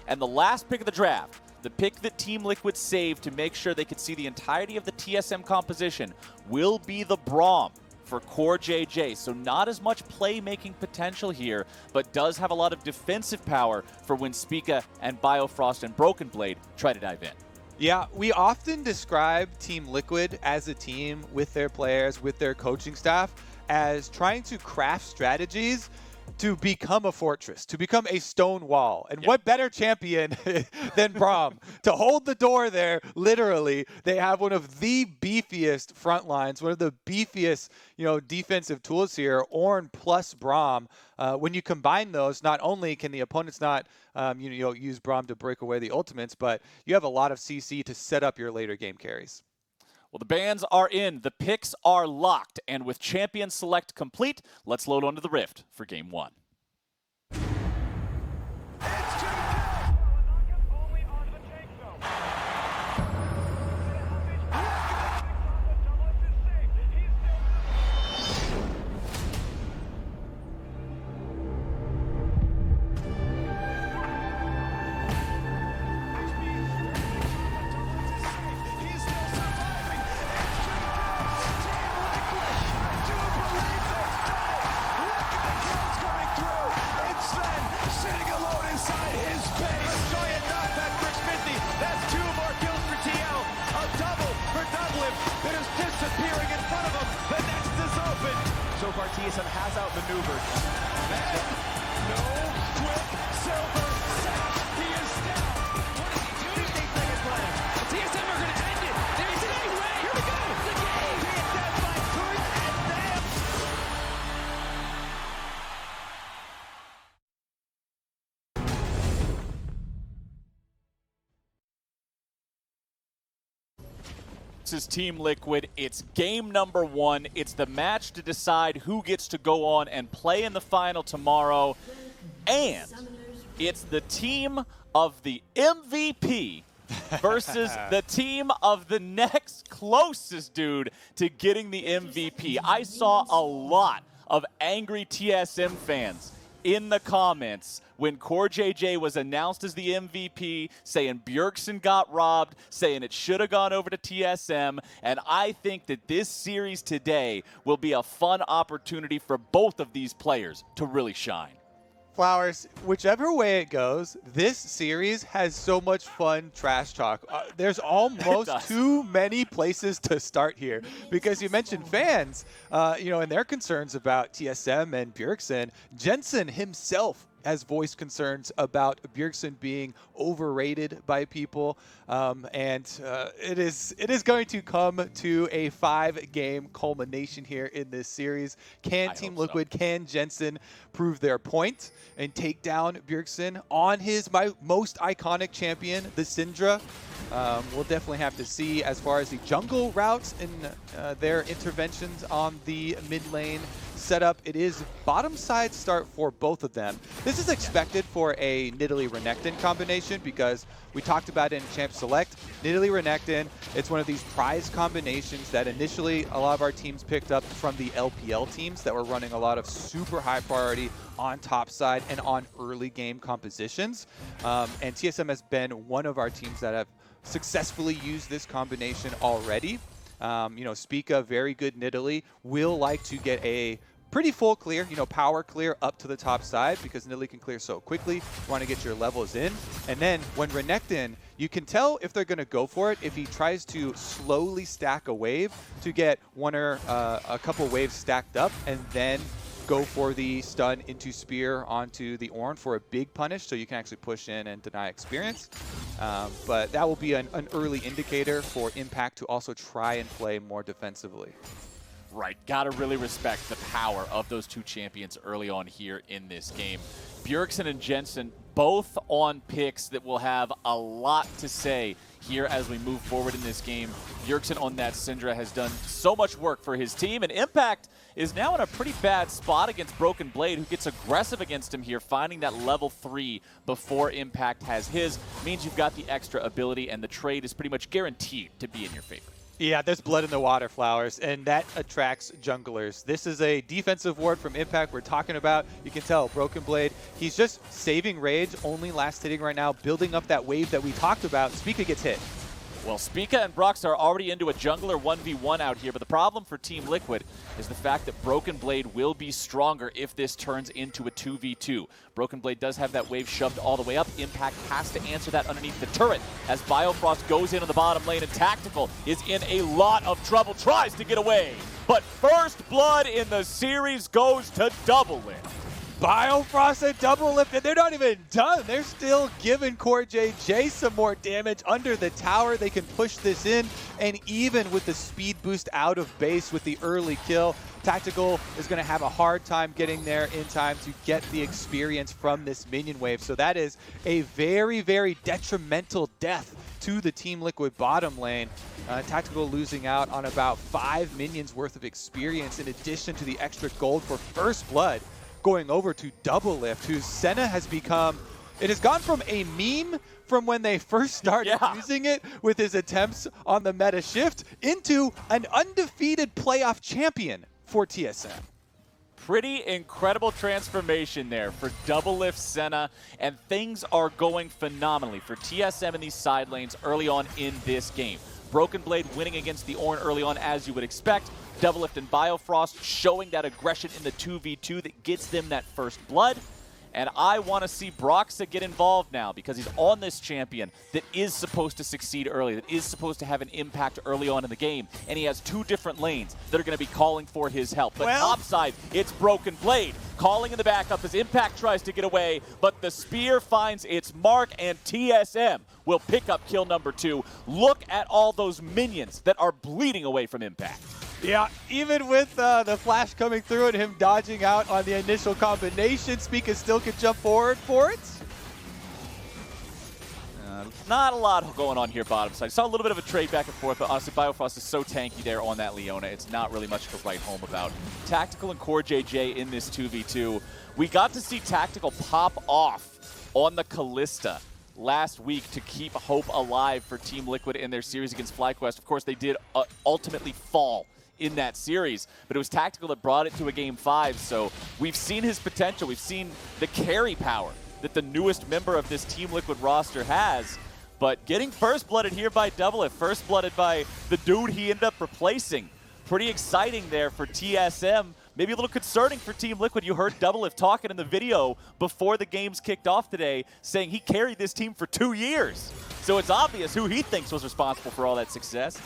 And the last pick of the draft, the pick that Team Liquid saved to make sure they could see the entirety of the TSM composition, will be the Braum for CoreJJ. So not as much playmaking potential here, but does have a lot of defensive power for when Spica and Biofrost and Broken Blade try to dive in. Yeah, we often describe Team Liquid as a team with their players, with their coaching staff, as trying to craft strategies to become a fortress, to become a stone wall. And what better champion than Braum to hold the door there, literally. They have one of the beefiest front lines, one of the beefiest, defensive tools here, Ornn plus Braum. When you combine those, not only can the opponents not use Braum to break away the ultimates, but you have a lot of CC to set up your later game carries. Well, the bans are in, the picks are locked, and with champion select complete, let's load onto the Rift for Game 1. So far, TSM has outmaneuvered. No quick silver sash. He is down. What is he doing? 8 seconds left. TSM are going to end it. There's no way. Here we go. The game. TSM by Treatz and them. This is Team Liquid. It's game number 1. It's the match to decide who gets to go on and play in the final tomorrow. And it's the team of the MVP versus the team of the next closest dude to getting the MVP. I saw a lot of angry TSM fans in the comments when CoreJJ was announced as the MVP, saying Bjergsen got robbed, saying it should have gone over to TSM, and I think that this series today will be a fun opportunity for both of these players to really shine. Flowers, whichever way it goes, this series has so much fun trash talk. There's almost too many places to start here because you mentioned fans, and their concerns about TSM and Bjergsen. Jensen himself has voiced concerns about Bjergsen being overrated by people, and it is going to come to a 5-game culmination here in this series. Can Team Liquid, can Jensen prove their point and take down Bjergsen on his most iconic champion, the Syndra? We'll definitely have to see. As far as the jungle routes and their interventions on the mid lane setup, it is bottom side start for both of them. This is expected for a Nidalee Renekton combination because we talked about it in Champ Select. Nidalee Renekton, it's one of these prize combinations that initially a lot of our teams picked up from the LPL teams that were running a lot of super high priority on top side and on early game compositions. And TSM has been one of our teams that have successfully used this combination already. Spica, very good Nidalee, will like to get a pretty full clear, power clear up to the top side because Nidalee can clear so quickly. You want to get your levels in. And then when Renekton, you can tell if they're going to go for it if he tries to slowly stack a wave to get one or a couple waves stacked up and then go for the stun into spear onto the Ornn for a big punish so you can actually push in and deny experience. But that will be an early indicator for Impact to also try and play more defensively. Right, gotta really respect the power of those two champions early on here in this game. Bjergsen and Jensen both on picks that will have a lot to say here as we move forward in this game. Bjergsen on that Syndra has done so much work for his team, and Impact is now in a pretty bad spot against Broken Blade, who gets aggressive against him here, finding that level 3 before Impact has his. Means you've got the extra ability, and the trade is pretty much guaranteed to be in your favor. Yeah, there's blood in the water, Flowers, and that attracts junglers. This is a defensive ward from Impact we're talking about. You can tell, Broken Blade, he's just saving rage, only last hitting right now, building up that wave that we talked about. Spica gets hit. Well, Spica and Broxah are already into a jungler 1v1 out here, but the problem for Team Liquid is the fact that Broken Blade will be stronger if this turns into a 2v2. Broken Blade does have that wave shoved all the way up. Impact has to answer that underneath the turret as Biofrost goes into the bottom lane, and Tactical is in a lot of trouble, tries to get away. But first blood in the series goes to DoubleLift. Biofrost and DoubleLift, and they're not even done. They're still giving CoreJJ some more damage under the tower. They can push this in, and even with the speed boost out of base with the early kill, Tactical is going to have a hard time getting there in time to get the experience from this minion wave. So that is a very, very detrimental death to the Team Liquid bottom lane. Tactical losing out on about 5 minions worth of experience in addition to the extra gold for first blood, going over to DoubleLift, whose Senna has become, it has gone from a meme from when they first started using it with his attempts on the meta shift into an undefeated playoff champion for TSM. Pretty incredible transformation there for DoubleLift Senna, and things are going phenomenally for TSM in these side lanes early on in this game. Broken Blade winning against the Ornn early on, as you would expect. DoubleLift and Biofrost showing that aggression in the 2v2 that gets them that first blood. And I want to see Broxah get involved now because he's on this champion that is supposed to succeed early, that is supposed to have an impact early on in the game. And he has 2 different lanes that are going to be calling for his help. But topside, it's Broken Blade calling in the backup as Impact tries to get away, but the spear finds its mark, and TSM will pick up kill number 2. Look at all those minions that are bleeding away from Impact. Yeah, even with the flash coming through and him dodging out on the initial combination, Spica still can jump forward for it. Not a lot going on here bottom side. Saw a little bit of a trade back and forth, but honestly, Biofrost is so tanky there on that Leona. It's not really much to write home about. Tactical and CoreJJ in this 2v2. We got to see Tactical pop off on the Callista last week to keep hope alive for Team Liquid in their series against FlyQuest. Of course, they did ultimately fall in that series, but it was Tactical that brought it to a Game 5, so we've seen his potential. We've seen the carry power that the newest member of this Team Liquid roster has, but getting first blooded here by DoubleLift, first blooded by the dude he ended up replacing. Pretty exciting there for TSM. Maybe a little concerning for Team Liquid. You heard DoubleLift talking in the video before the games kicked off today, saying he carried this team for 2 years. So it's obvious who he thinks was responsible for all that success.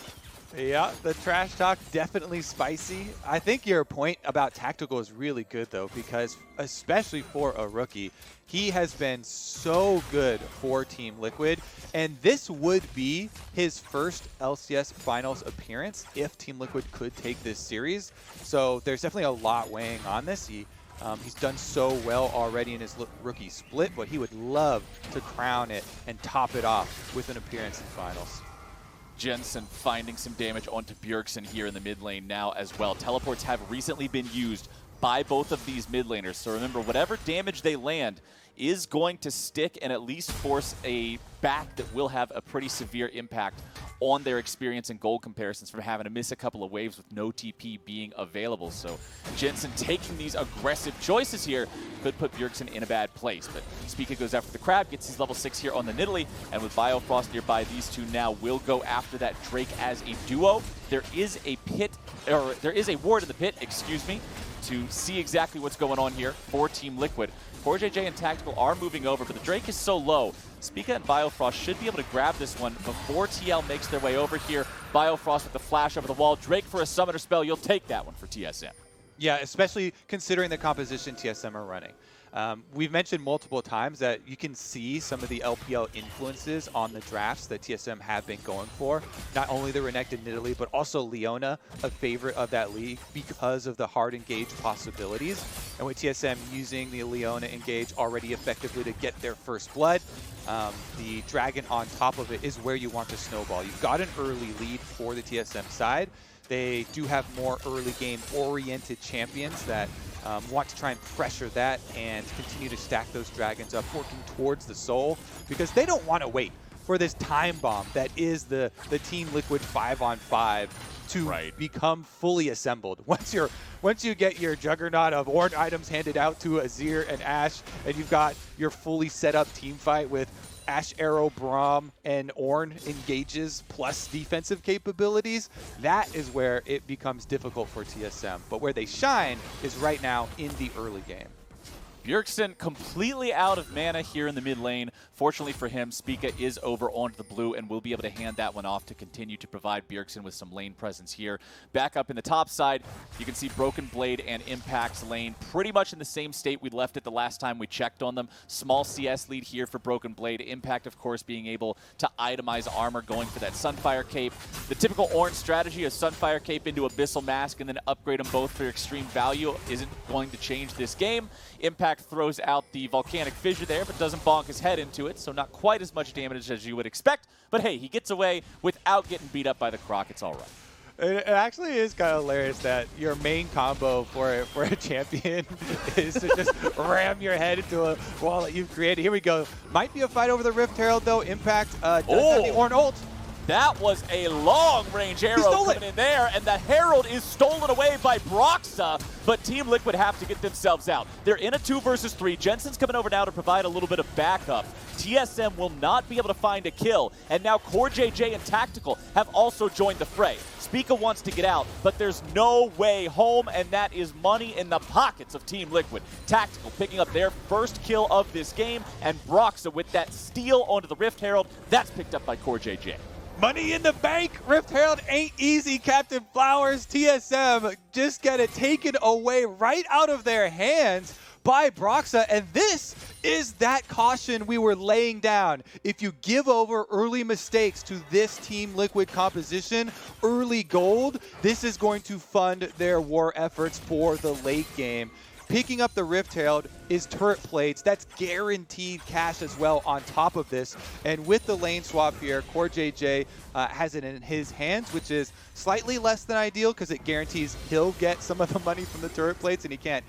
Yeah, the trash talk definitely spicy. I think your point about Tactical is really good, though, because especially for a rookie, he has been so good for Team Liquid, and this would be his first LCS Finals appearance if Team Liquid could take this series. So there's definitely a lot weighing on this. He's done so well already in his rookie split, but he would love to crown it and top it off with an appearance in Finals. Jensen finding some damage onto Bjergsen here in the mid lane now as well. Teleports have recently been used by both of these mid laners, so remember, whatever damage they land is going to stick and at least force a back that will have a pretty severe impact on their experience and gold comparisons from having to miss a couple of waves with no TP being available. So Jensen taking these aggressive choices here could put Bjergsen in a bad place. But Spica goes after the crab, gets his level 6 here on the Nidalee, and with Biofrost nearby, these two now will go after that Drake as a duo. There is a pit, or there is a ward in the pit, excuse me, to see exactly what's going on here for Team Liquid. CoreJJ and Tactical are moving over, but the Drake is so low. Spica and Biofrost should be able to grab this one before TL makes their way over here. Biofrost with the flash over the wall. Drake for a summoner spell. You'll take that one for TSM. Yeah, especially considering the composition TSM are running. We've mentioned multiple times that you can see some of the LPL influences on the drafts that TSM have been going for. Not only the Renekton Nidalee, but also Leona, a favorite of that league because of the hard engage possibilities. And with TSM using the Leona engage already effectively to get their first blood, the dragon on top of it is where you want to snowball. You've got an early lead for the TSM side. They do have more early game oriented champions that want to try and pressure that and continue to stack those dragons up, working towards the soul, because they don't want to wait for this time bomb that is the Team Liquid 5-on-5 to become fully assembled. Once you get your juggernaut of Ornn items handed out to Azir and Ashe, and you've got your fully set up team fight with Ashe, Arrow, Braum, and Ornn engages plus defensive capabilities, that is where it becomes difficult for TSM. But where they shine is right now in the early game. Bjergsen completely out of mana here in the mid lane. Fortunately for him, Spica is over onto the blue and will be able to hand that one off to continue to provide Bjergsen with some lane presence here. Back up in the top side, you can see Broken Blade and Impact's lane pretty much in the same state we left it the last time we checked on them. Small CS lead here for Broken Blade. Impact, of course, being able to itemize armor, going for that Sunfire Cape. The typical Ornn strategy of Sunfire Cape into Abyssal Mask and then upgrade them both for extreme value isn't going to change this game. Impact throws out the Volcanic Fissure there, but doesn't bonk his head into it, so not quite as much damage as you would expect. But hey, he gets away without getting beat up by the Croc. It's all right. It actually is kind of hilarious that your main combo for a champion is to just ram your head into a wall that you've created. Here we go. Might be a fight over the Rift Herald, though. Impact does have the Ornn ult. That was a long-range arrow coming in there, and the Herald is stolen away by Broxah, but Team Liquid have to get themselves out. They're in a 2 versus 3. Jensen's coming over now to provide a little bit of backup. TSM will not be able to find a kill, and now CoreJJ and Tactical have also joined the fray. Spica wants to get out, but there's no way home, and that is money in the pockets of Team Liquid. Tactical picking up their first kill of this game, and Broxah with that steal onto the Rift Herald, that's picked up by CoreJJ. Money in the bank. Rift Herald ain't easy, Captain Flowers. TSM just get it taken away right out of their hands by Broxah, and this is that caution we were laying down. If you give over early mistakes to this Team Liquid composition, early gold, this is going to fund their war efforts for the late game. Picking up the Rift Herald is turret plates. That's guaranteed cash as well on top of this. And with the lane swap here, CoreJJ has it in his hands, which is slightly less than ideal because it guarantees he'll get some of the money from the turret plates and he can't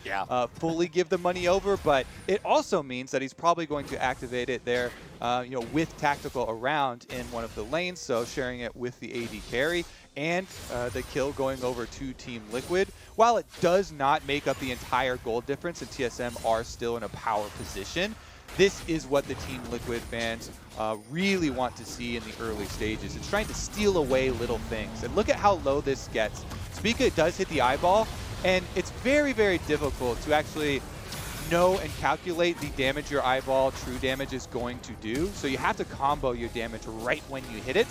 fully give the money over. But it also means that he's probably going to activate it there with Tactical around in one of the lanes, so sharing it with the AD carry. And the kill going over to Team Liquid. While it does not make up the entire gold difference and TSM are still in a power position, this is what the Team Liquid fans really want to see in the early stages. It's trying to steal away little things. And look at how low this gets. Spica does hit the eyeball, and it's very, very difficult to actually know and calculate the damage your eyeball true damage is going to do. So you have to combo your damage right when you hit it.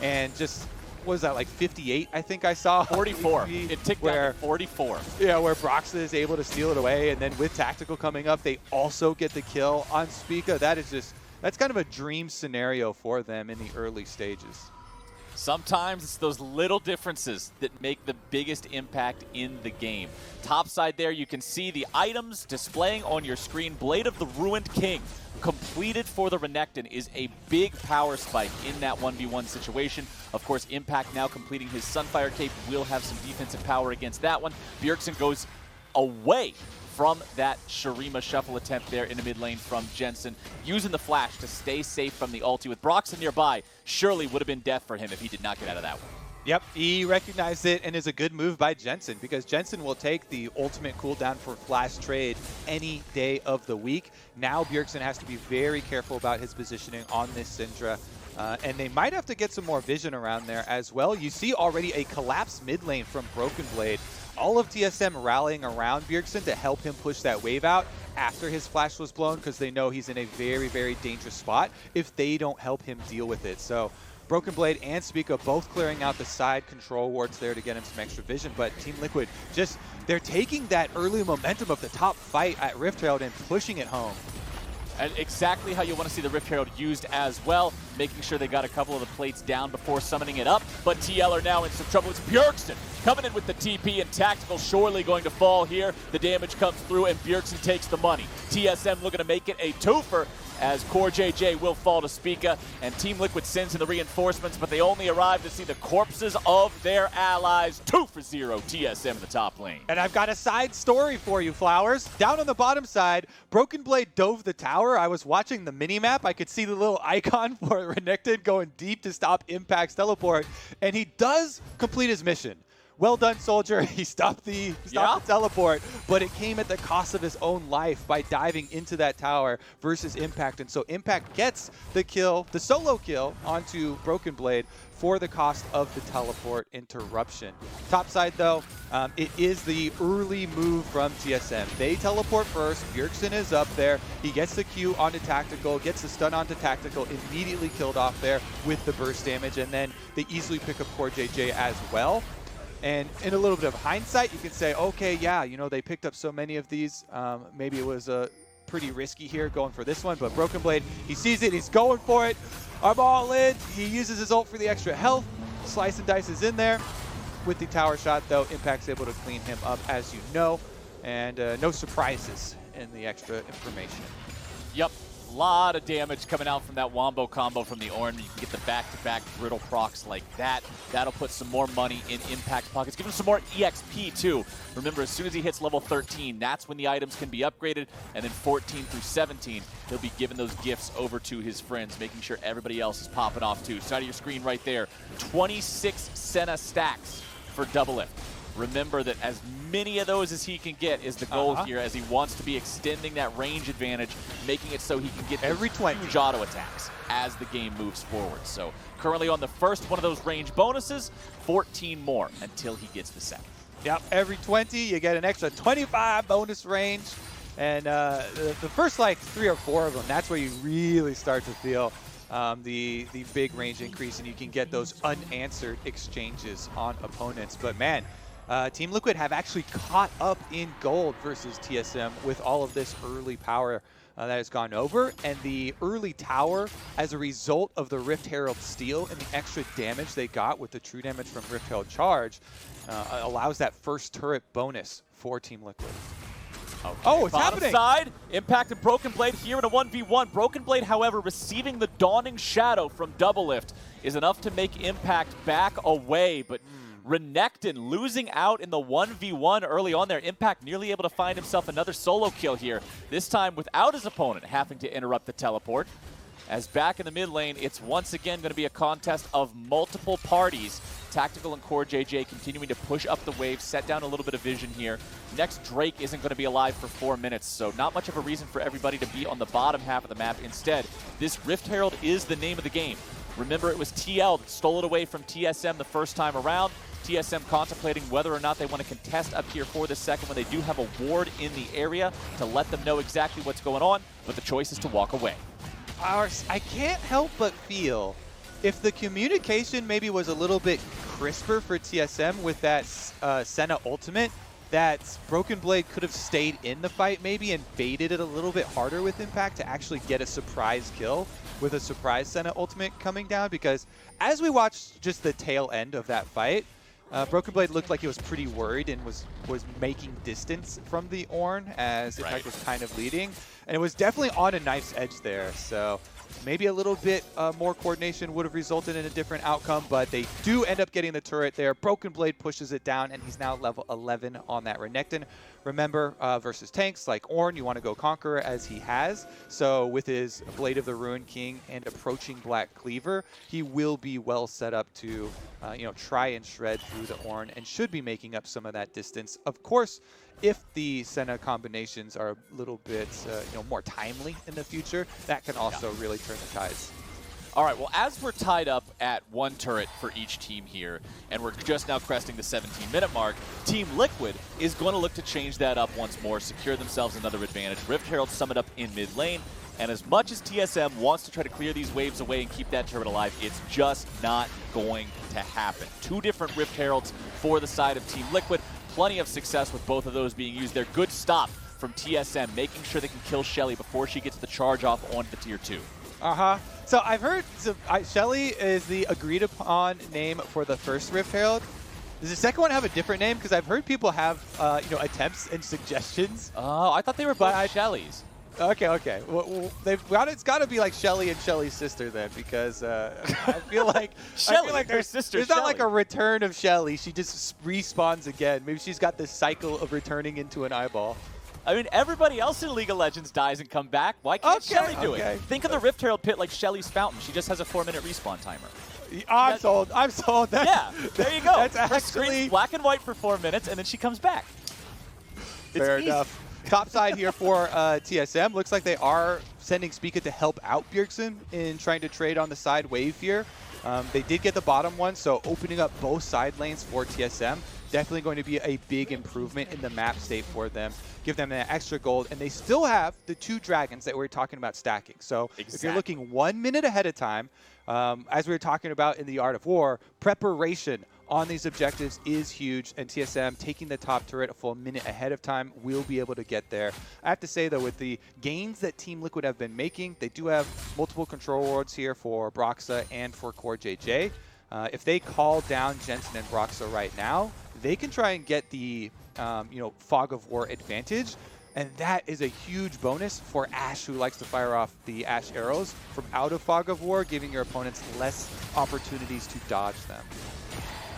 And just, what was that, like 58, I think I saw? 44. It ticked down to 44. Yeah, where Broxah is able to steal it away, and then with Tactical coming up, they also get the kill on Spica. That is just, that's kind of a dream scenario for them in the early stages. Sometimes it's those little differences that make the biggest impact in the game. Top side there, you can see the items displaying on your screen. Blade of the Ruined King, completed for the Renekton, is a big power spike in that 1v1 situation. Of course, Impact now completing his Sunfire Cape will have some defensive power against that one. Bjergsen goes away from that Shurima shuffle attempt there in the mid lane from Jensen, using the flash to stay safe from the ulti. With Broxah nearby, surely would have been death for him if he did not get out of that one. Yep, he recognized it and is a good move by Jensen because Jensen will take the ultimate cooldown for flash trade any day of the week. Now Bjergsen has to be very careful about his positioning on this Syndra. And they might have to get some more vision around there as well. You see already a collapsed mid lane from Broken Blade. All of TSM rallying around Bjergsen to help him push that wave out after his flash was blown because they know he's in a very, very dangerous spot if they don't help him deal with it. So Broken Blade and Spica both clearing out the side control wards there to get him some extra vision, but Team Liquid just, they're taking that early momentum of the top fight at Rift Herald and pushing it home. And exactly how you want to see the Rift Herald used as well, making sure they got a couple of the plates down before summoning it up. But TL are now in some trouble. It's Bjergsen coming in with the TP, and Tactical surely going to fall here. The damage comes through, and Bjergsen takes the money. TSM looking to make it a twofer, as CoreJJ will fall to Spica, and Team Liquid sends in the reinforcements, but they only arrive to see the corpses of their allies. 2-0 TSM in the top lane. And I've got a side story for you, Flowers. Down on the bottom side, Broken Blade dove the tower. I was watching the mini-map. I could see the little icon for Renekton going deep to stop Impact's teleport, and he does complete his mission. Well done, soldier. He stopped the teleport, but it came at the cost of his own life by diving into that tower versus Impact. And so Impact gets the kill, the solo kill onto Broken Blade for the cost of the teleport interruption. Top side, though, it is the early move from TSM. They teleport first. Bjergsen is up there. He gets the Q onto Tactical, gets the stun onto Tactical, immediately killed off there with the burst damage, and then they easily pick up CoreJJ as well. And in a little bit of hindsight, you can say, okay, yeah, you know, they picked up so many of these. Maybe it was pretty risky here going for this one, but Broken Blade, he sees it, he's going for it. I'm all in. He uses his ult for the extra health. Slice and Dice is in there. With the tower shot, though, Impact's able to clean him up, as you know. And no surprises in the extra information. Yep. A lot of damage coming out from that wombo combo from the Ornn. You can get the back-to-back brittle procs like that. That'll put some more money in Impact's pockets. Give him some more EXP, too. Remember, as soon as he hits level 13, that's when the items can be upgraded. And then 14 through 17, he'll be giving those gifts over to his friends, making sure everybody else is popping off, too. Side of your screen right there, 26 Senna stacks for DoubleLift. Remember that as many of those as he can get is the goal here, as he wants to be extending that range advantage, making it so he can get every 20 huge auto attacks as the game moves forward. So currently on the first one of those range bonuses, 14 more until he gets the second. Yep, every 20, you get an extra 25 bonus range. And the first like 3 or 4 of them, that's where you really start to feel the big range increase, and you can get those unanswered exchanges on opponents. But man, Team Liquid have actually caught up in gold versus TSM with all of this early power that has gone over, and the early tower as a result of the Rift Herald steal and the extra damage they got with the true damage from Rift Herald charge allows that first turret bonus for Team Liquid. Okay. Oh, it's Bottom happening! Side, Impact and Broken Blade here in a 1v1. Broken Blade, however, receiving the Dawning Shadow from DoubleLift is enough to make Impact back away, but Renekton losing out in the 1v1 early on there. Impact nearly able to find himself another solo kill here, this time without his opponent having to interrupt the teleport. As back in the mid lane, it's once again going to be a contest of multiple parties. Tactical and CoreJJ continuing to push up the wave, set down a little bit of vision here. Next, Drake isn't going to be alive for 4 minutes, so not much of a reason for everybody to be on the bottom half of the map. Instead, this Rift Herald is the name of the game. Remember, it was TL that stole it away from TSM the first time around. TSM contemplating whether or not they want to contest up here for the second when they do have a ward in the area to let them know exactly what's going on, but the choice is to walk away. I can't help but feel if the communication maybe was a little bit crisper for TSM with that Senna ultimate, that Broken Blade could have stayed in the fight maybe and baited it a little bit harder with Impact to actually get a surprise kill with a surprise Senna ultimate coming down, because as we watched just the tail end of that fight, Broken Blade looked like he was pretty worried and was making distance from the Ornn as Impact was kind of leading. And it was definitely on a knife's edge there. So maybe a little bit more coordination would have resulted in a different outcome, but they do end up getting the turret there. Broken Blade pushes it down, and he's now level 11 on that Renekton. Remember, versus tanks like Ornn, you want to go Conqueror as he has. So with his Blade of the Ruined King and approaching Black Cleaver, he will be well set up to try and shred through the Ornn and should be making up some of that distance. Of course, if the Senna combinations are a little bit more timely in the future, that can also really turn the tides. All right, well, as we're tied up at 1 turret for each team here, and we're just now cresting the 17-minute mark, Team Liquid is going to look to change that up once more, secure themselves another advantage. Rift Herald sum it up in mid lane, and as much as TSM wants to try to clear these waves away and keep that turret alive, it's just not going to happen. 2 different Rift Heralds for the side of Team Liquid. Plenty of success with both of those being used there. Good stop from TSM, making sure they can kill Shelly before she gets the charge off onto the tier 2. So I've heard Shelly is the agreed upon name for the first Rift Herald. Does the second one have a different name? Because I've heard people have attempts and suggestions. Oh, I thought they were both Shellys. Okay. Well, it's got to be like Shelly and Shelly's sister then, because I feel like her sister. There's not like a return of Shelly. She just respawns again. Maybe she's got this cycle of returning into an eyeball. I mean, everybody else in League of Legends dies and come back. Why can't Shelly do it? Think of the Rift Herald pit like Shelly's Fountain. She just has a 4-minute respawn timer. I'm sold. I'm sold. Yeah, there you go. That's Her actually screen's black and white for 4 minutes, and then she comes back. Fair enough. Top side here for TSM. Looks like they are sending Spica to help out Bjergsen in trying to trade on the side wave here. They did get the bottom one, so opening up both side lanes for TSM. Definitely going to be a big improvement in the map state for them. Give them that extra gold, and they still have the 2 dragons that we were talking about stacking. So if you're looking 1 minute ahead of time, as we were talking about in the Art of War, preparation on these objectives is huge, and TSM taking the top turret a full minute ahead of time will be able to get there. I have to say, though, with the gains that Team Liquid have been making, they do have multiple control wards here for Broxah and for CoreJJ. If they call down Jensen and Broxah right now, they can try and get the Fog of War advantage, and that is a huge bonus for Ashe, who likes to fire off the Ashe arrows from out of Fog of War, giving your opponents less opportunities to dodge them.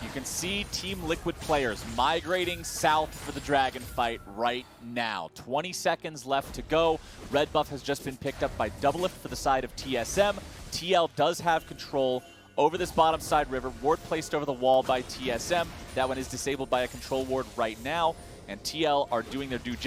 You can see Team Liquid players migrating south for the Dragon fight right now. 20 seconds left to go. Red buff has just been picked up by DoubleLift for the side of TSM. TL does have control over this bottom side river. Ward placed over the wall by TSM. That one is disabled by a control ward right now. And TL are doing their due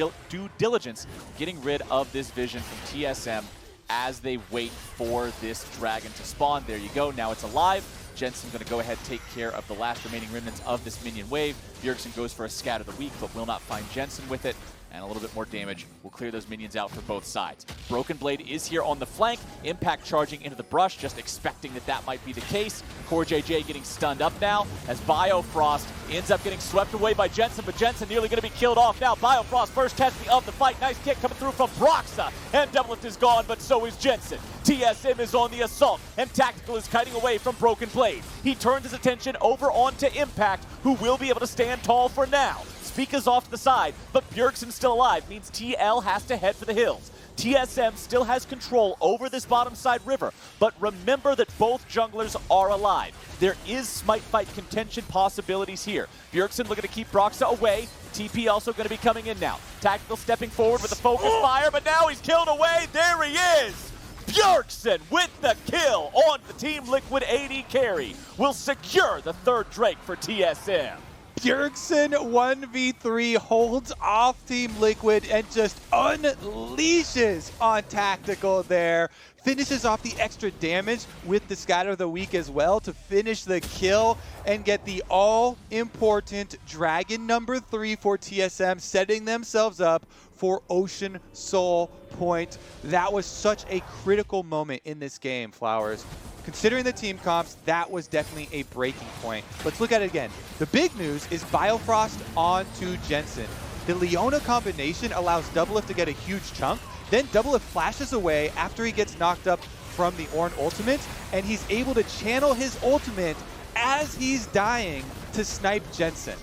diligence, getting rid of this vision from TSM as they wait for this dragon to spawn. There you go. Now it's alive. Jensen going to go ahead and take care of the last remaining remnants of this minion wave. Bjergsen goes for a scat of the week, but will not find Jensen with it. And a little bit more damage will clear those minions out for both sides. Broken Blade is here on the flank. Impact charging into the brush, just expecting that that might be the case. CoreJJ getting stunned up now as Biofrost ends up getting swept away by Jensen, but Jensen nearly going to be killed off now. Biofrost first casualty of the fight. Nice kick coming through from Broxah. And DoubleLift is gone, but so is Jensen. TSM is on the assault, and Tactical is kiting away from Broken Blade. He turns his attention over onto Impact, who will be able to stand tall for now. Spica's off to the side, but Bjergsen's still alive, means TL has to head for the hills. TSM still has control over this bottom side river, but remember that both junglers are alive. There is smite fight contention possibilities here. Bjergsen looking to keep Broxah away. TP also going to be coming in now. Tactical stepping forward with a focus fire, but now he's killed away. There he is! Bjergsen with the kill on the Team Liquid AD carry will secure the 3rd Drake for TSM. Bjergsen 1v3 holds off Team Liquid and just unleashes on Tactical there. Finishes off the extra damage with the Scatter of the Week as well to finish the kill and get the all-important Dragon number 3 for TSM, setting themselves up for Ocean Soul Point. That was such a critical moment in this game, Flowers. Considering the team comps, that was definitely a breaking point. Let's look at it again. The big news is Biofrost onto Jensen. The Leona combination allows DoubleLift to get a huge chunk. Then DoubleLift flashes away after he gets knocked up from the Ornn ultimate, and he's able to channel his ultimate as he's dying to snipe Jensen.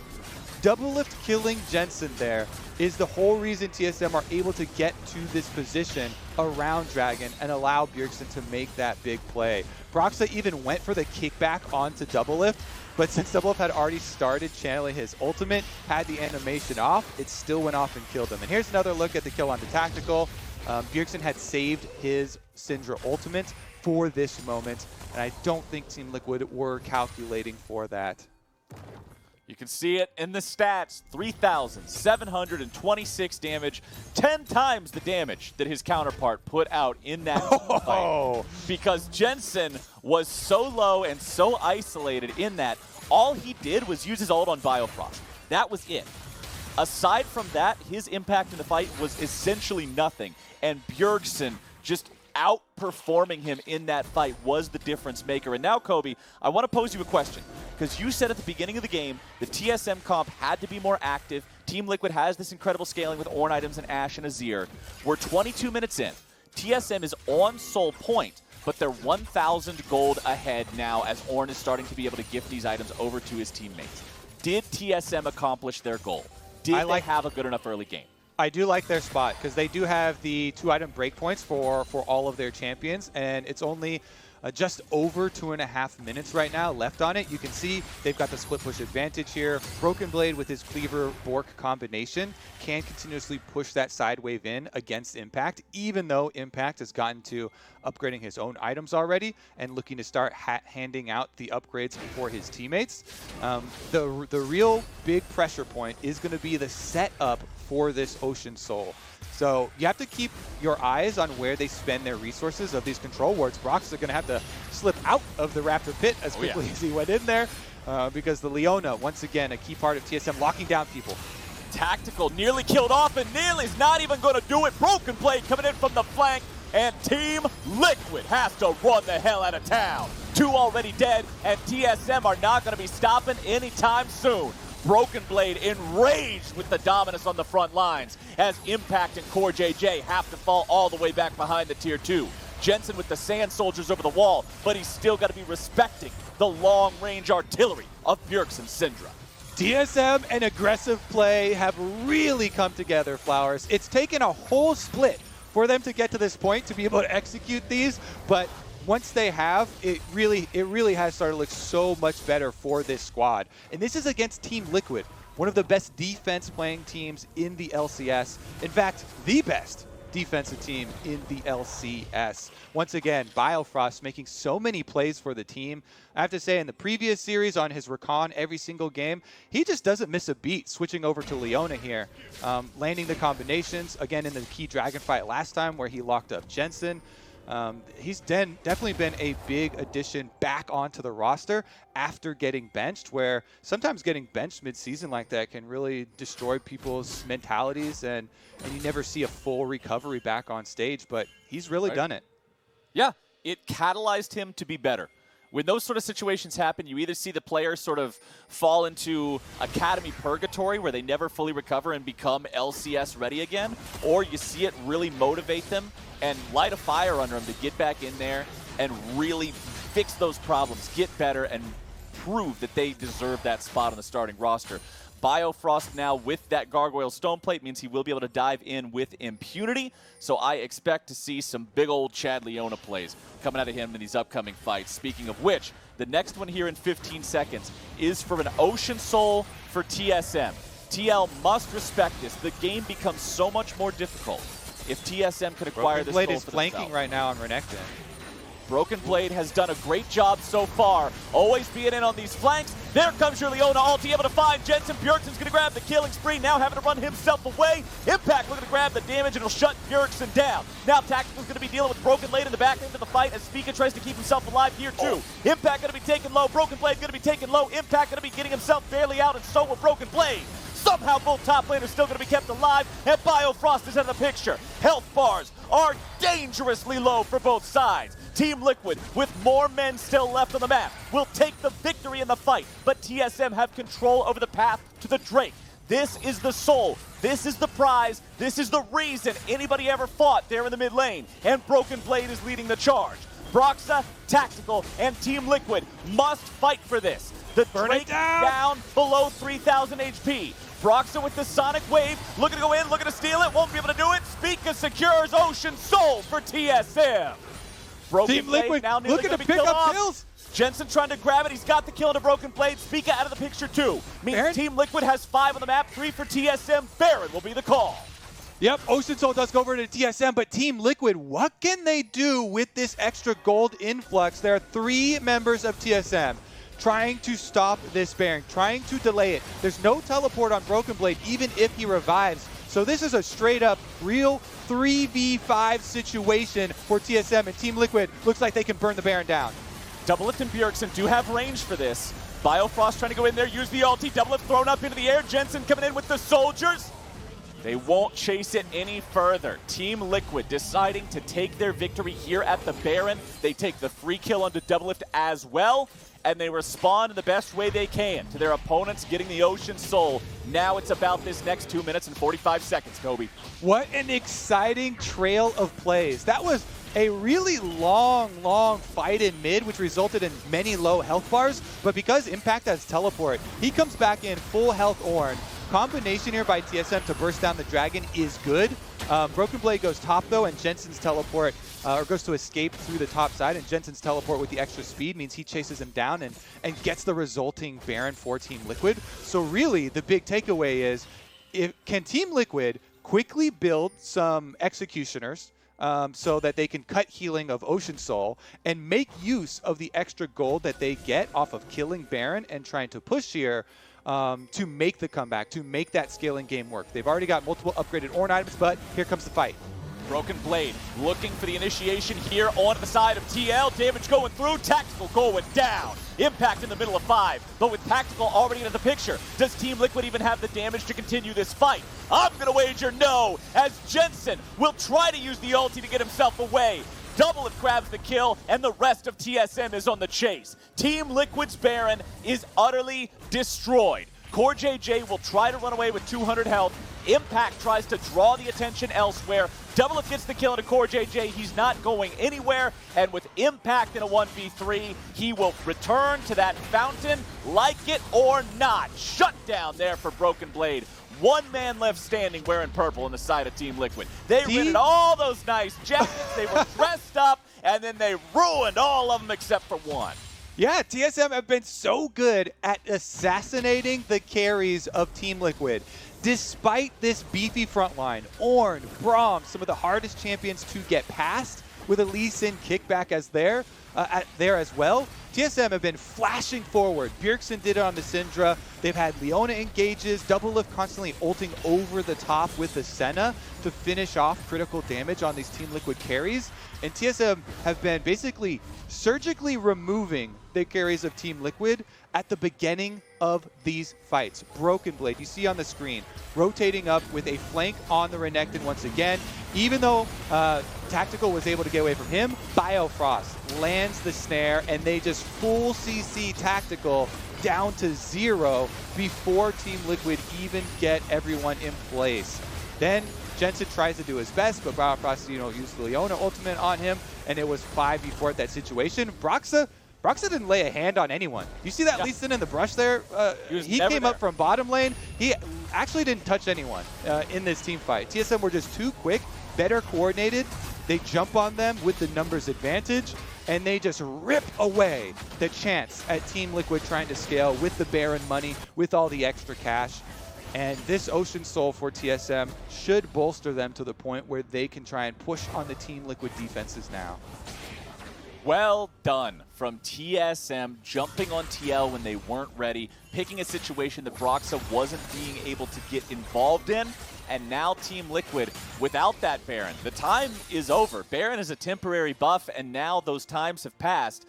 DoubleLift killing Jensen there is the whole reason TSM are able to get to this position around Dragon and allow Bjergsen to make that big play. Broxah even went for the kickback onto DoubleLift, but since DoubleLift had already started channeling his ultimate, had the animation off, it still went off and killed him. And here's another look at the kill onto Tactical. Bjergsen had saved his Syndra ultimate for this moment, and I don't think Team Liquid were calculating for that. You can see it in the stats, 3,726 damage, 10 times the damage that his counterpart put out in that fight. Because Jensen was so low and so isolated in that, all he did was use his ult on Biofrost. That was it. Aside from that, his impact in the fight was essentially nothing, and Bjergsen just outperforming him in that fight was the difference maker. And now, Kobe, I want to pose you a question, because you said at the beginning of the game the TSM comp had to be more active. Team Liquid has this incredible scaling with Ornn items and Ashe and Azir. We're 22 minutes in. TSM is on Soul Point, but they're 1,000 gold ahead now as Ornn is starting to be able to gift these items over to his teammates. Did TSM accomplish their goal? Did they have a good enough early game? I do like their spot because they do have the 2-item breakpoints for all of their champions, and it's only just over 2.5 minutes right now left on it. You can see they've got the split push advantage here. Broken Blade with his Cleaver Bork combination can continuously push that side wave in against Impact, even though Impact has gotten to upgrading his own items already and looking to start handing out the upgrades for his teammates. The real big pressure point is going to be the setup for this Ocean Soul. So you have to keep your eyes on where they spend their resources of these control wards. Broxah going to have to slip out of the Raptor pit as quickly as he went in there because the Leona, once again, a key part of TSM, locking down people. Tactical nearly killed off, and nearly's not even going to do it. Broken Blade coming in from the flank, and Team Liquid has to run the hell out of town. 2 already dead, and TSM are not going to be stopping anytime soon. Broken Blade enraged with the dominance on the front lines as Impact and CoreJJ have to fall all the way back behind the tier 2. Jensen with the Sand Soldiers over the wall, but he's still got to be respecting the long-range artillery of Bjergsen Syndra. TSM and aggressive play have really come together, Flowers. It's taken a whole split for them to get to this point to be able to execute these, but once they have, it really has started to look so much better for this squad. And this is against Team Liquid, one of the best defense playing teams in the LCS. In fact, the best defensive team in the LCS. Once again, Biofrost making so many plays for the team. I have to say, in the previous series on his recon every single game, he just doesn't miss a beat switching over to Leona here. Landing the combinations, again in the key Dragon fight last time where he locked up Jensen. He's definitely been a big addition back onto the roster after getting benched, where sometimes getting benched mid-season like that can really destroy people's mentalities, and you never see a full recovery back on stage, but he's really done it. Yeah, it catalyzed him to be better. When those sort of situations happen, you either see the players sort of fall into academy purgatory where they never fully recover and become LCS ready again, or you see it really motivate them and light a fire under them to get back in there and really fix those problems, get better, and prove that they deserve that spot on the starting roster. Biofrost now with that Gargoyle Stone Plate means he will be able to dive in with impunity, so I expect to see some big old Chad Leona plays coming out of him in these upcoming fights. Speaking of which, the next one here in 15 seconds is for an Ocean Soul for TSM. TL must respect this. The game becomes so much more difficult if TSM can acquire this soul for themselves. Broken Blade is flanking right now on Renekton. Broken Blade has done a great job so far, always being in on these flanks. There comes your Leona ulti, able to find Jensen. Bjergsen's going to grab the killing spree, now having to run himself away. Impact looking to grab the damage, and it'll shut Bjergsen down. Now Tactical's going to be dealing with Broken Blade in the back end of the fight as Spica tries to keep himself alive here too. Impact going to be taken low, Broken Blade going to be taken low. Impact going to be getting himself barely out, and so will Broken Blade. Somehow both top laners still going to be kept alive, and Biofrost is out of the picture. Health bars are dangerously low for both sides. Team Liquid, with more men still left on the map, will take the victory in the fight, but TSM have control over the path to the Drake. This is the soul, this is the prize, this is the reason anybody ever fought there in the mid lane, and Broken Blade is leading the charge. Broxah, Tactical, and Team Liquid must fight for this. The Drake down below 3,000 HP. Broxah with the Sonic Wave, looking to go in, looking to steal it, won't be able to do it. Spica secures Ocean Soul for TSM. Broken Team Blade Liquid now looking to pick up kills. Jensen trying to grab it. He's got the kill into Broken Blade. Spica out of the picture too. Means Baron? Team Liquid has 5 on the map, 3 for TSM. Baron will be the call. Yep, Ocean Soul does go over to TSM, but Team Liquid, what can they do with this extra gold influx? There are 3 members of TSM trying to stop this Baron, trying to delay it. There's no teleport on Broken Blade, even if he revives. So this is a straight-up, real 3v5 situation for TSM, and Team Liquid looks like they can burn the Baron down. DoubleLift and Bjergsen do have range for this. Biofrost trying to go in there, use the ulti. DoubleLift thrown up into the air. Jensen coming in with the soldiers. They won't chase it any further. Team Liquid deciding to take their victory here at the Baron. They take the free kill onto DoubleLift as well, and they respond in the best way they can to their opponents getting the Ocean Soul. Now it's about this next 2 minutes and 45 seconds, Kobe. What an exciting trail of plays. That was a really long fight in mid, which resulted in many low health bars, but because Impact has teleport, he comes back in full health Ornn, combination here by TSM to burst down the dragon is good. Broken Blade goes top though, and Jensen's teleport, or goes to escape through the top side, and Jensen's teleport with the extra speed means he chases him down and gets the resulting Baron for Team Liquid. So really, the big takeaway is, can Team Liquid quickly build some executioners so that they can cut healing of Ocean Soul and make use of the extra gold that they get off of killing Baron and trying to push here to make the comeback, to make that scaling game work. They've already got multiple upgraded Ornn items, but here comes the fight. Broken Blade looking for the initiation here on the side of TL. Damage going through, Tactical going down. Impact in the middle of 5, but with Tactical already into the picture, does Team Liquid even have the damage to continue this fight? I'm going to wager no, as Jensen will try to use the ulti to get himself away. DoubleLift grabs the kill, and the rest of TSM is on the chase. Team Liquid's Baron is utterly destroyed. CoreJJ will try to run away with 200 health. Impact tries to draw the attention elsewhere. DoubleLift gets the kill into CoreJJ. He's not going anywhere. And with Impact in a 1v3, he will return to that fountain, like it or not. Shut down there for Broken Blade. One man left standing wearing purple on the side of Team Liquid. They rented all those nice jackets. They were dressed up, and then they ruined all of them except for one. Yeah, TSM have been so good at assassinating the carries of Team Liquid. Despite this beefy front line, Ornn, Braum, some of the hardest champions to get past, with a Lee Sin kickback as there as well. TSM have been flashing forward. Bjergsen did it on the Syndra. They've had Leona engages, DoubleLift constantly ulting over the top with the Senna to finish off critical damage on these Team Liquid carries. And TSM have been basically surgically removing the carries of Team Liquid at the beginning of these fights. Broken Blade, you see on the screen, rotating up with a flank on the Renekton once again. Even though Tactical was able to get away from him, Biofrost lands the snare, and they just full CC Tactical down to 0 before Team Liquid even get everyone in place. Then Jensen tries to do his best, but Biofrost, used the Leona ultimate on him, and it was 5v4 at that situation. Broxah didn't lay a hand on anyone. You see that Lee Sin in the brush there? He came up from bottom lane. He actually didn't touch anyone in this team fight. TSM were just too quick, better coordinated. They jump on them with the numbers advantage, and they just rip away the chance at Team Liquid trying to scale with the Baron money, with all the extra cash. And this Ocean Soul for TSM should bolster them to the point where they can try and push on the Team Liquid defenses now. Well done from TSM, jumping on TL when they weren't ready, picking a situation that Broxah wasn't being able to get involved in, and now Team Liquid without that Baron. The time is over. Baron is a temporary buff, and now those times have passed.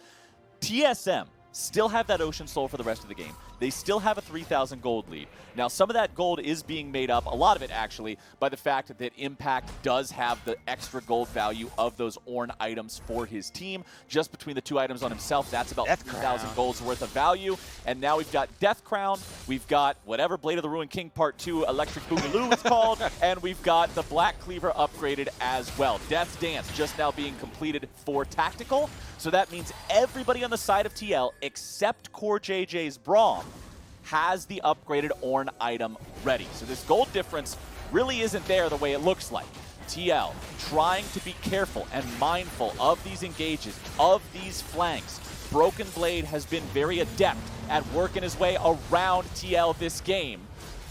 TSM still have that Ocean Soul for the rest of the game. They still have a 3,000 gold lead. Now, some of that gold is being made up, a lot of it actually, by the fact that Impact does have the extra gold value of those Ornn items for his team. Just between the 2 items on himself, that's about 3,000 gold's worth of value. And now we've got Death Crown, we've got whatever Blade of the Ruined King Part 2 Electric Boogaloo is called, and we've got the Black Cleaver upgraded as well. Death's Dance just now being completed for Tactical. So that means everybody on the side of TL, except CoreJJ's Braum, has the upgraded Ornn item ready. So this gold difference really isn't there the way it looks like. TL trying to be careful and mindful of these engages, of these flanks. Broken Blade has been very adept at working his way around TL this game.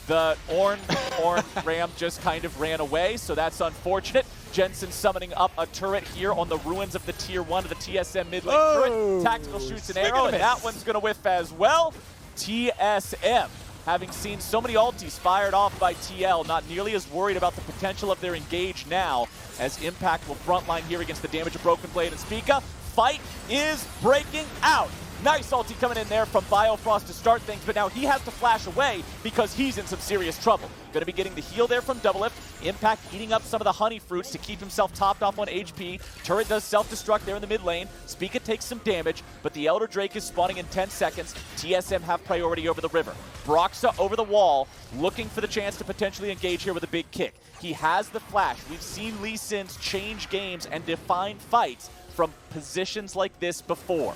The Ornn Ram just kind of ran away, so that's unfortunate. Jensen summoning up a turret here on the ruins of the Tier 1 of the TSM mid lane turret. Tactical shoots an arrow, and that one's going to whiff as well. TSM, having seen so many ultis fired off by TL, not nearly as worried about the potential of their engage now, as Impact will frontline here against the damage of Broken Blade and Spica. Fight is breaking out. Nice ulti coming in there from Biofrost to start things, but now he has to flash away because he's in some serious trouble. Going to be getting the heal there from DoubleLift. Impact eating up some of the honey fruits to keep himself topped off on HP. Turret does self-destruct there in the mid lane. Spica takes some damage, but the Elder Drake is spawning in 10 seconds. TSM have priority over the river. Broxah over the wall, looking for the chance to potentially engage here with a big kick. He has the flash. We've seen Lee Sin's change games and define fights from positions like this before.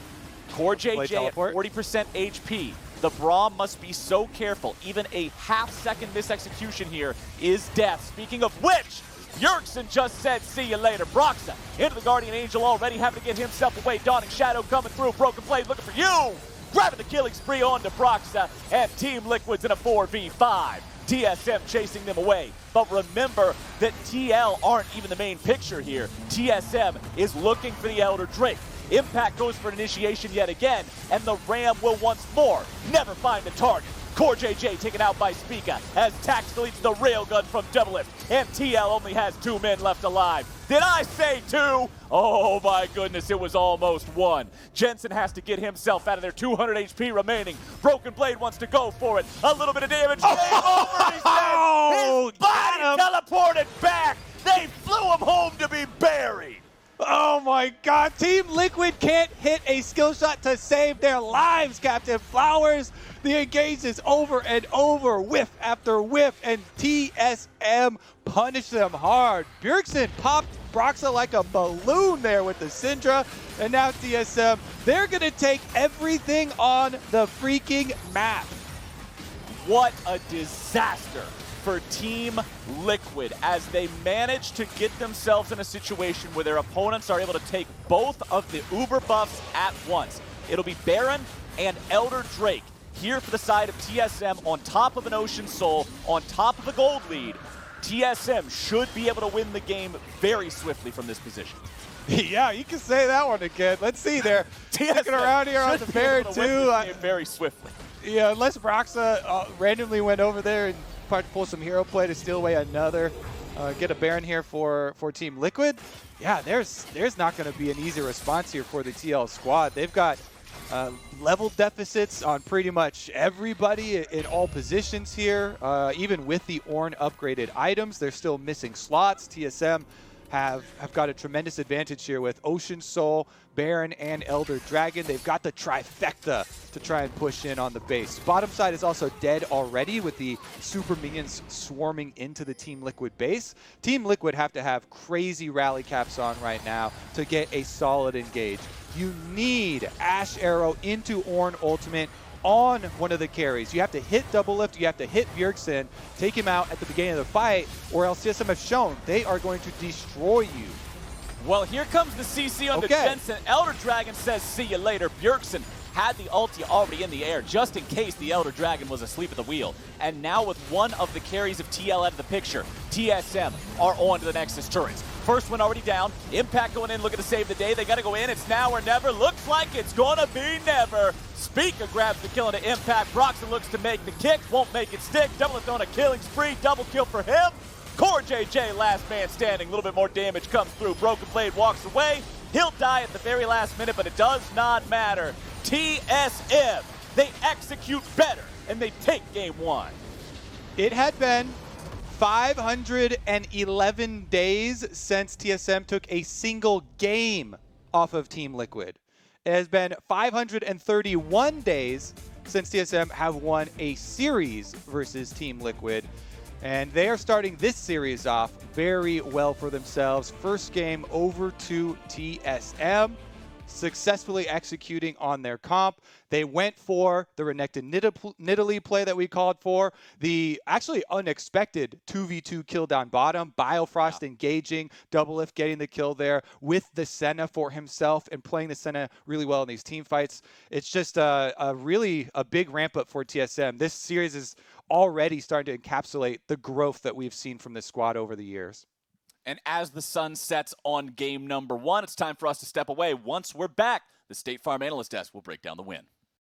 CoreJJ at 40% HP. The Braum must be so careful. Even a half-second misexecution here is death. Speaking of which, Bjergsen just said, see you later. Broxah into the Guardian Angel already, having to get himself away. Dawning Shadow coming through. Broken Blade looking for you. Grabbing the killing spree on to Broxah, and Team Liquid's in a 4v5. TSM chasing them away. But remember that TL aren't even the main picture here. TSM is looking for the Elder Drake. Impact goes for an initiation yet again, and the Ram will once more never find a target. CoreJJ taken out by Spica as Tax deletes the railgun from DoubleLift, and TL only has 2 men left alive. Did I say 2? Oh my goodness, it was almost 1. Jensen has to get himself out of there, 200 HP remaining. Broken Blade wants to go for it. A little bit of damage. Game over, he said. His body teleported back. They flew him home to be buried. Oh my God, Team Liquid can't hit a skill shot to save their lives, Captain Flowers. The engage is over and over, whiff after whiff, and TSM punished them hard. Bjergsen popped Broxah like a balloon there with the Syndra, and now TSM, they're gonna take everything on the freaking map. What a disaster for Team Liquid as they manage to get themselves in a situation where their opponents are able to take both of the Uber buffs at once. It'll be Baron and Elder Drake here for the side of TSM on top of an Ocean Soul, on top of a gold lead. TSM should be able to win the game very swiftly from this position. Yeah, you can say that one again. Let's see there. Sticking around here on the Baron too. Very swiftly. Yeah, unless Broxah randomly went over there and tried to pull some hero play to steal away another, get a Baron here for Team Liquid. Yeah, there's not going to be an easy response here for the TL squad. They've got level deficits on pretty much everybody in all positions here. Even with the Ornn upgraded items, they're still missing slots. TSM have got a tremendous advantage here with Ocean Soul, Baron, and Elder Dragon. They've got the trifecta to try and push in on the base. Bottom side is also dead already with the super minions swarming into the Team Liquid base. Team Liquid have to have crazy rally caps on right now to get a solid engage. You need Ashe Arrow into Ornn ultimate on one of the carries. You have to hit DoubleLift, you have to hit Bjergsen, take him out at the beginning of the fight, or else TSM have shown they are going to destroy you. Well, here comes the CC onto Jensen. Elder Dragon says, see you later. Bjergsen had the ulti already in the air, just in case the Elder Dragon was asleep at the wheel. And now with one of the carries of TL out of the picture, TSM are on to the Nexus turrets. First one already down. Impact going in, looking to save the day. They got to go in. It's now or never. Looks like it's going to be never. Spica grabs the kill into Impact. Broxah looks to make the kick. Won't make it stick. DoubleLift on a killing spree. Double kill for him. CoreJJ, last man standing. A little bit more damage comes through. Broken Blade walks away. He'll die at the very last minute, but it does not matter. TSM, they execute better, and they take game 1. It had been 511 days since TSM took a single game off of Team Liquid. It has been 531 days since TSM have won a series versus Team Liquid. And they are starting this series off very well for themselves. First game over to TSM, successfully executing on their comp. They went for the Renekton Nidalee play that we called for. The actually unexpected 2v2 kill down bottom. Biofrost engaging, DoubleLift getting the kill there with the Senna for himself and playing the Senna really well in these team fights. It's just a really big ramp up for TSM. This series is already starting to encapsulate the growth that we've seen from this squad over the years. And as the sun sets on game number 1, it's time for us to step away. Once we're back, the State Farm Analyst Desk will break down the win.